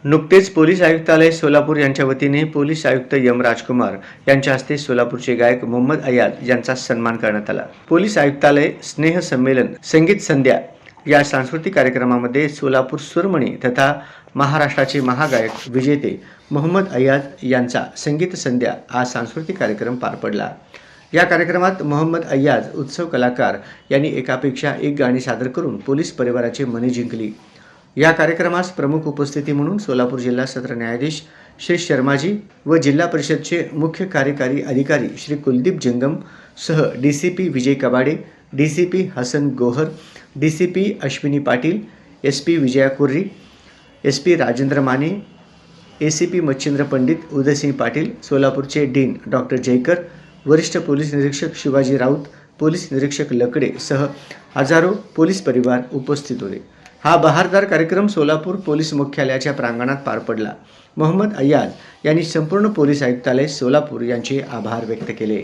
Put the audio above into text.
नुकतेच पोलीस आयुक्तालय सोलापूर यांच्या वतीने पोलीस आयुक्त एम राजकुमार यांच्या हस्ते सोलापूरचे गायक मोहम्मद अयाज यांचा सन्मान करण्यात आला। पोलीस आयुक्तालय स्नेह संमेलन संगीत संध्या या सांस्कृतिक कार्यक्रमामध्ये सोलापूर सुरमणी तथा महाराष्ट्राचे महागायक विजेते मोहम्मद अयाज यांचा संगीत संध्या हा सांस्कृतिक कार्यक्रम पार पडला। या कार्यक्रमात मोहम्मद अयाज उत्सव कलाकार यांनी एकापेक्षा एक गाणी सादर करून पोलीस परिवाराची मने जिंकली। या कार्यक्रमास प्रमुख उपस्थिती म्हणून सोलापूर जिल्हा सत्र न्यायाधीश श्री शर्माजी व जिल्हा परिषदचे मुख्य कार्यकारी अधिकारी श्री कुलदीप जंगम सह DCP Vijay Kabade, DCP Hasan Gohar, DCP Ashwini Patil, SP Vijaya Kurri, SP Rajendra Mane, ACP Machhindra Pandit, Udaysinh Patil, सोलापूरचे डीन डॉक्टर जयकर, वरिष्ठ पोलीस निरीक्षक शिवाजी राऊत, पोलीस निरीक्षक लकडे सह हजारो पोलीस परिवार उपस्थित होते। हा बहारदार कार्यक्रम सोलापूर पोलीस मुख्यालयाच्या प्रांगणात पार पडला। मोहम्मद अयाज यांनी संपूर्ण पोलीस आयुक्तालय सोलापूर यांचे आभार व्यक्त केले।